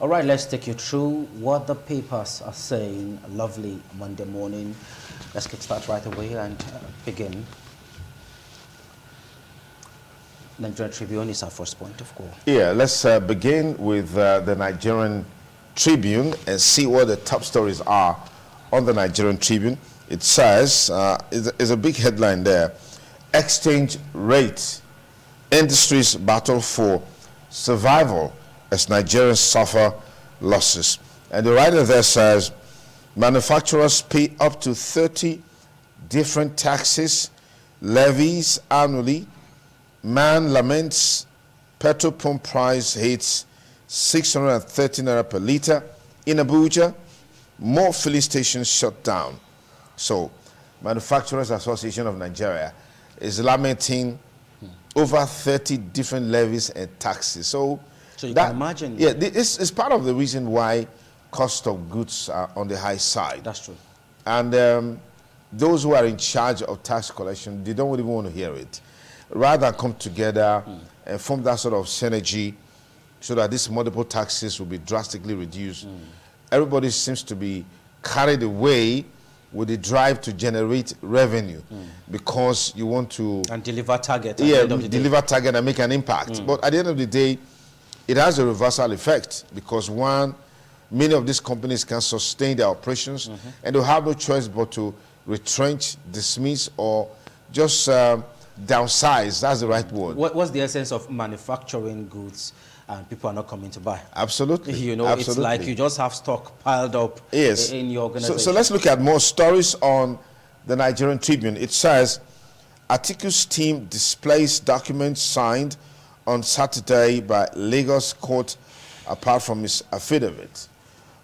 All right, let's take you through what the papers are saying. A lovely Monday morning. Let's get started right away and begin. Nigerian Tribune is our first point of call. Yeah, let's begin with the Nigerian Tribune and see what the top stories are on the Nigerian Tribune. It says, is a big headline there, exchange rate, industries battle for survival as Nigerians suffer losses. And the writer there says, manufacturers pay up to 30 different taxes, levies annually. Man laments petrol pump price hits 630 naira per litre in Abuja. More filling stations shut down. So, Manufacturers Association of Nigeria is lamenting over 30 different levies and taxes. So you can imagine. Yeah, this is part of the reason why cost of goods are on the high side. That's true. And those who are in charge of tax collection, they don't even want to hear it. Rather come together and form that sort of synergy so that these multiple taxes will be drastically reduced. Everybody seems to be carried away with the drive to generate revenue because you want to... And deliver target. Deliver target and make an impact. But at the end of the day, it has a reversal effect because one, many of these companies can sustain their operations and they'll have no choice but to retrench, dismiss, or just downsize. That's the right word. What's the essence of manufacturing goods and people are not coming to buy? Absolutely. You know, Absolutely. It's like you just have stock piled up in your organization. So let's look at more stories on the Nigerian Tribune. It says, Atiku's team displays documents signed on Saturday by Lagos court apart from his affidavit.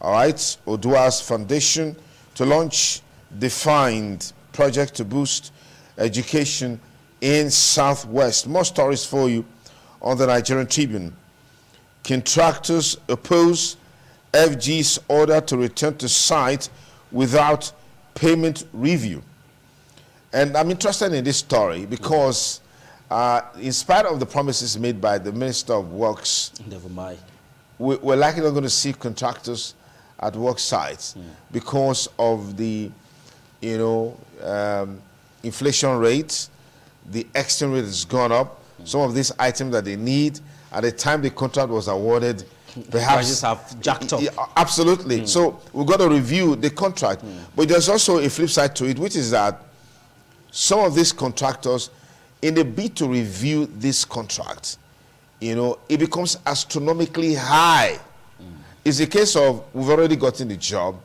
All right, Odua's foundation to launch defined project to boost education in Southwest. More stories for you on the Nigerian Tribune. Contractors oppose FG's order to return to site without payment review. And I'm interested in this story because in spite of the promises made by the Minister of Works, never mind, we're likely not going to see contractors at work sites because of the, inflation rates. The exchange rate has gone up. Some of these items that they need at the time the contract was awarded, perhaps prices have jacked up. Yeah, absolutely. So we've got to review the contract. But there's also a flip side to it, which is that some of these contractors, in the bid to review this contract, it becomes astronomically high. It's a case of we've already gotten the job.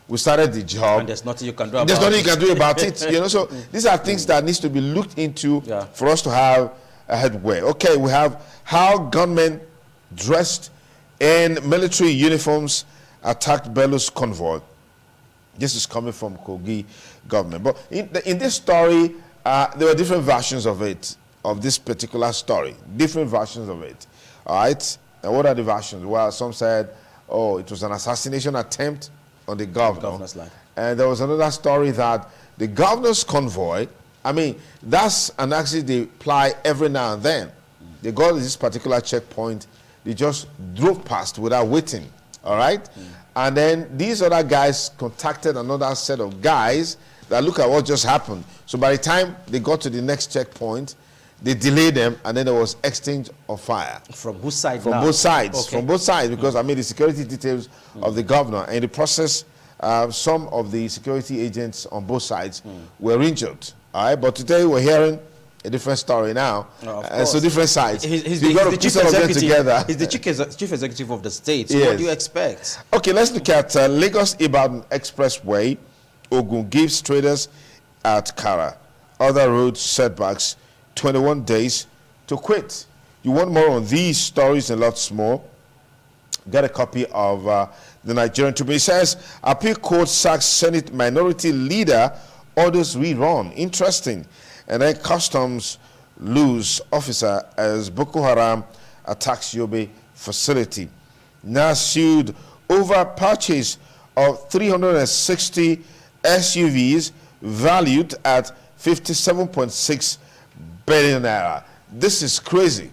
We started the job. And there's nothing you can do about it. There's nothing you can do about it. So these are things that needs to be looked into for us to have a headway. Okay, we have how gunmen dressed in military uniforms attacked Bellows convoy. This is coming from Kogi government. But in this story, there were different versions of it, of this particular story. Different versions of it. All right? And what are the versions? Well, some said, oh, it was an assassination attempt on the governor's life. And there was another story that the governor's convoy, that's an accident they ply every now and then. They got to this particular checkpoint, they just drove past without waiting, all right? And then these other guys contacted another set of guys that look at what just happened. So by the time they got to the next checkpoint, they delayed them, and then there was exchange of fire. From whose side From now? both sides. Okay. From both sides, because the security details of the governor. And in the process, some of the security agents on both sides were injured. All right, but today we're hearing a different story now. So different sides. He's the chief executive. He's the chief executive of the state. So yes. What do you expect? Okay, let's look at Lagos-Ibadan Expressway. Ogun gives traders at Kara other road setbacks 21 days to quit. You want more on these stories and lots more? Get a copy of the Nigerian Tribune. It says, Appeal Court sacks Senate minority leader, orders rerun. Interesting. And then Customs lose officer as Boko Haram attacks Yobe facility. Now sued over purchase of 360 SUVs valued at 57.6 billion naira. This is crazy.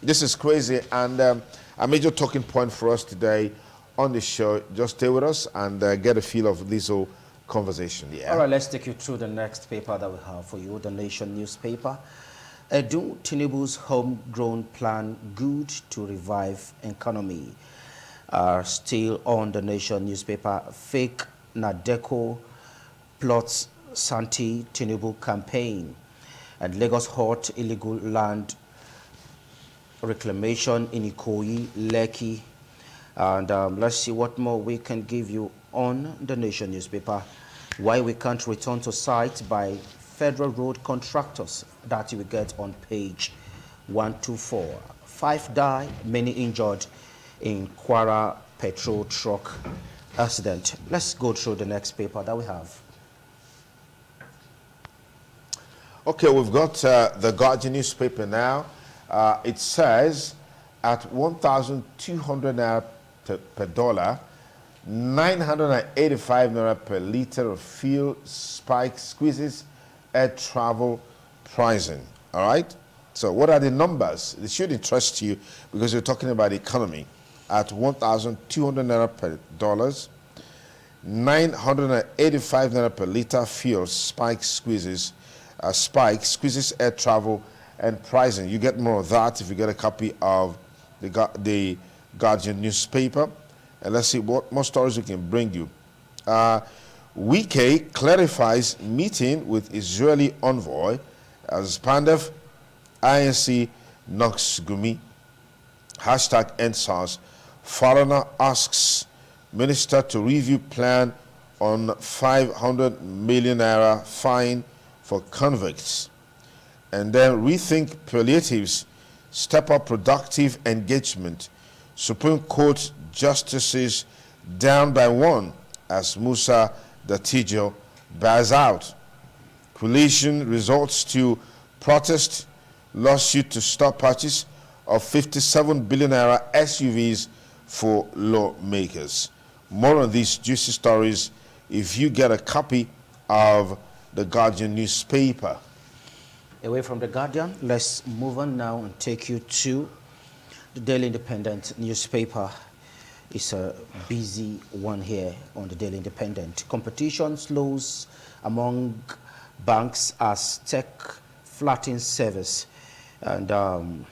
This is crazy, and a major talking point for us today on the show. Just stay with us and get a feel of this whole conversation. Yeah. All right, let's take you through the next paper that we have for you, the Nation newspaper. Edu Tinubu's homegrown plan good to revive economy. Still on the Nation newspaper, fake Nadeco plots Santi Tinubu campaign. And Lagos hot illegal land reclamation in Ikoyi, Lekki. And let's see what more we can give you on the Nation newspaper. Why we can't return to site by federal road contractors, that you will get on page 124. 5 die, many injured in Kwara petrol truck accident. Let's go through the next paper that we have. Okay, we've got the Guardian newspaper now. It says at 1,200 naira per dollar, 985 naira per liter of fuel spike squeezes air travel pricing. All right? So what are the numbers? It should interest you because we're talking about the economy. At 1,200 naira per dollars, 985 naira per liter fuel spike squeezes air travel and pricing. You get more of that if you get a copy of the Guardian newspaper. And let's see what more stories we can bring you. Wike clarifies meeting with Israeli envoy as Pandef, INC knocks Gumi. Hashtag EndSARS. Foreigner asks minister to review plan on 500 million naira fine for convicts. And then rethink palliatives, step up productive engagement. Supreme Court justices down by 1 as Musa Datijo bears out. Coalition resorts to protest lawsuit to stop purchase of 57 billion naira SUVs for lawmakers. More on these juicy stories if you get a copy of the Guardian newspaper. Away from the Guardian, let's move on now and take you to the Daily Independent newspaper. It's a busy one here on the Daily Independent. Competition slows among banks as tech flattens service. And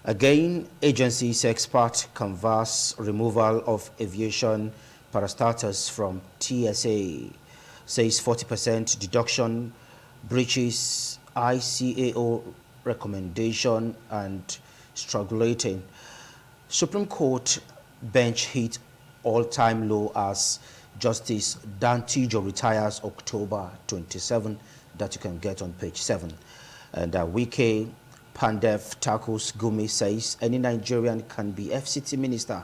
again, agencies expert canvass removal of aviation parastatals from TSA. Says 40% deduction breaches ICAO recommendation and struggling. Supreme Court bench hit all-time low as Justice Dan Tijo retires October 27, that you can get on page 7. And Wike Pandef tackles Gumi, says any Nigerian can be FCT minister.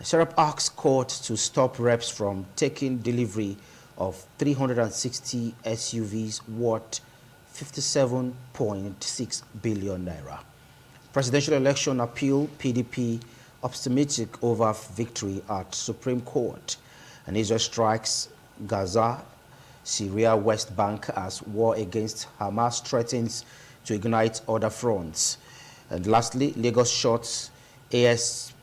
Serap asks court to stop reps from taking delivery of 360 SUVs worth 57.6 billion naira. Presidential election appeal, PDP optimistic over victory at Supreme Court. And Israel strikes Gaza, Syria, West Bank as war against Hamas threatens to ignite other fronts. And lastly, Lagos shorts ASPMDA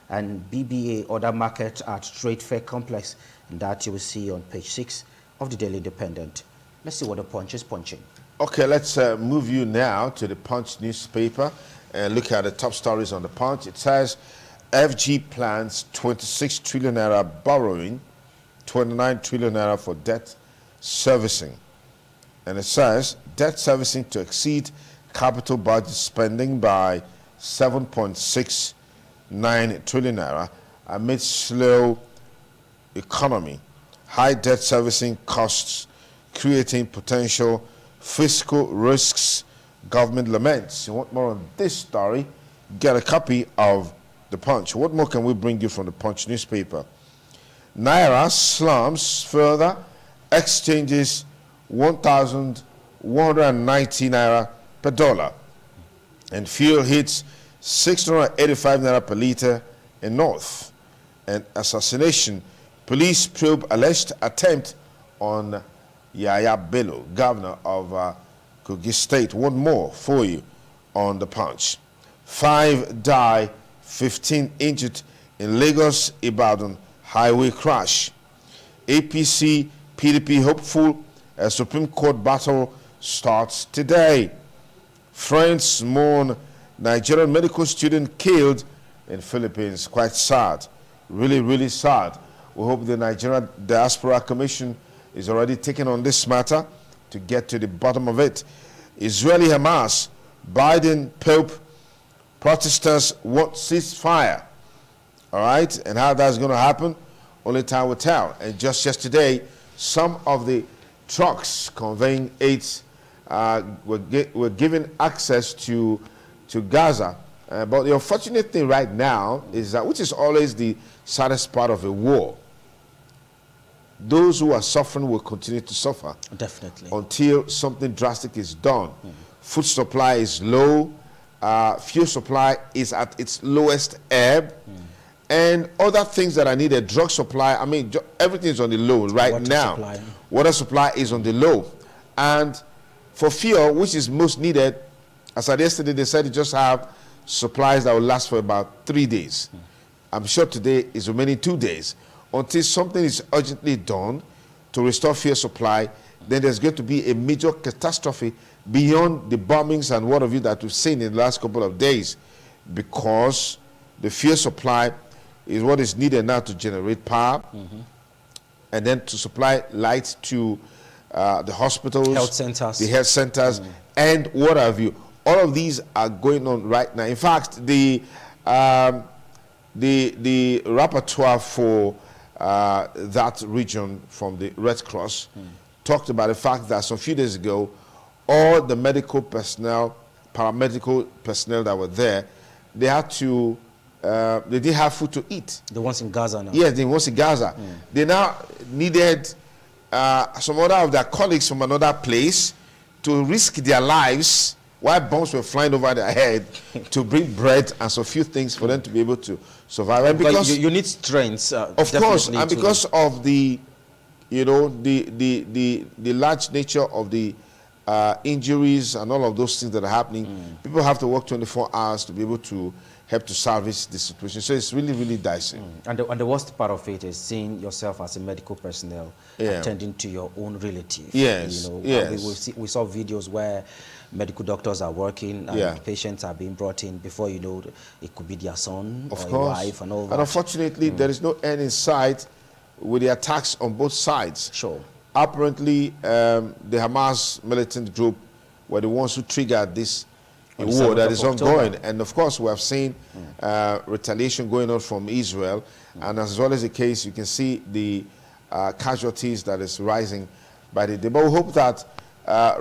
and BBA other market at Trade Fair Complex. And that you will see on page 6 of the Daily Independent. Let's see what the Punch is punching. Okay, let's move you now to the Punch newspaper and look at the top stories on the Punch. It says FG plans 26 trillion naira borrowing, 29 trillion naira for debt servicing. And it says debt servicing to exceed capital budget spending by 7.69 trillion naira amid slow economy. High debt servicing costs creating potential fiscal risks, government laments. You want more on this story? Get a copy of the Punch. What more can we bring you from the Punch newspaper? Naira slumps further, exchanges 1,190 naira per dollar, and fuel hits 685 naira per liter in North. And assassination, police probe alleged attempt on Yaya Bello, governor of Kogi State. One more for you on the Punch. 5 die, 15 injured in Lagos-Ibadan highway crash. APC, PDP hopeful a Supreme Court battle starts today. Friends mourn Nigerian medical student killed in Philippines. Quite sad. Really, really sad. We hope the Nigerian Diaspora Commission is already taking on this matter to get to the bottom of it. Israeli Hamas, Biden, Pope, protesters want ceasefire. All right, and how that's going to happen, only time will tell. And just yesterday, some of the trucks conveying aids were given access to Gaza. But the unfortunate thing right now is that, which is always the saddest part of a war, those who are suffering will continue to suffer. Definitely. Until something drastic is done. Food supply is low. Fuel supply is at its lowest ebb. And other things that are needed, drug supply, I mean, everything is on the low right now. Supply. Water supply is on the low. And for fuel, which is most needed, as I yesterday, they said they just have supplies that will last for about 3 days. I'm sure today is remaining 2 days. Until something is urgently done to restore fuel supply, then there's going to be a major catastrophe beyond the bombings and what have you that we've seen in the last couple of days, because the fuel supply is what is needed now to generate power and then to supply light to the hospitals, the health centers, and what have you. All of these are going on right now. In fact, the rapporteur for that region from the Red Cross talked about the fact that some few days ago, all the medical personnel, paramedical personnel that were there, they had to, they didn't have food to eat. The ones in Gaza now? Yes, the ones in Gaza. They now needed some other of their colleagues from another place to risk their lives while bombs were flying over their head to bring bread and so few things for them to be able to survive. And because you need strength, of course, and because of the, you know, the large nature of the injuries and all of those things that are happening, people have to work 24 hours to be able to help to salvage the situation. So it's really, really dicey. And the worst part of it is seeing yourself as a medical personnel attending to your own relatives. Yes, you know, yes. We saw videos where medical doctors are working and patients are being brought in. Before you know, it could be their son or your wife and all that. And unfortunately, there is no end in sight with the attacks on both sides. Sure. Apparently, the Hamas militant group were the ones who triggered this war that is ongoing. And of course, we have seen retaliation going on from Israel. And as well as the case, you can see the casualties that is rising by the day. But we hope that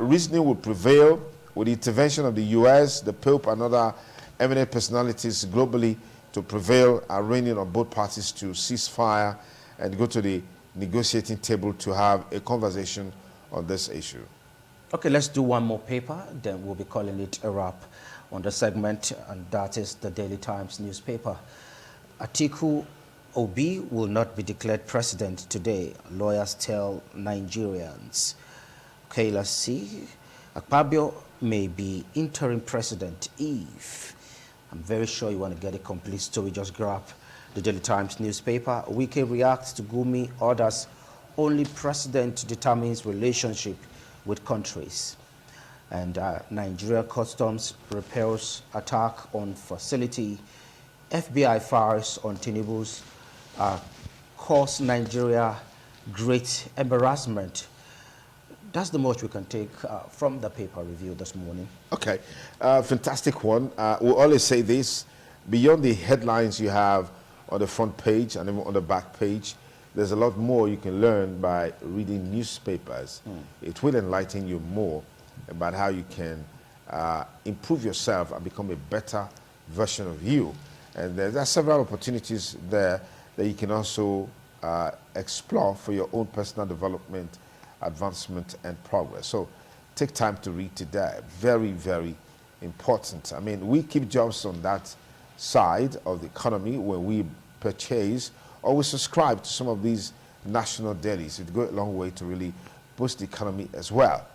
reasoning will prevail with the intervention of the U.S., the Pope, and other eminent personalities globally to prevail, reigning on both parties to cease fire and go to the negotiating table to have a conversation on this issue. Okay, let's do one more paper, then we'll be calling it a wrap on the segment, and that is the Daily Times newspaper. Atiku Obi will not be declared president today, lawyers tell Nigerians. Okay, let's see. Akpabio may be interim president if. I'm very sure you want to get a complete story. Just grab the Daily Times newspaper. Wike reacts to Gumi orders only president determines relationship with countries. And Nigeria Customs repels attack on facility. FBI fires on Tinubu's cause Nigeria great embarrassment. That's the most we can take from the paper review this morning. Okay, fantastic one. We always say this, beyond the headlines you have on the front page and even on the back page, there's a lot more you can learn by reading newspapers. It will enlighten you more about how you can improve yourself and become a better version of you. And there are several opportunities there that you can also explore for your own personal development, advancement, and progress. So take time to read today. Very, very important. I mean, we keep jobs on that side of the economy where we purchase or we subscribe to some of these national dailies. It goes a long way to really boost the economy as well.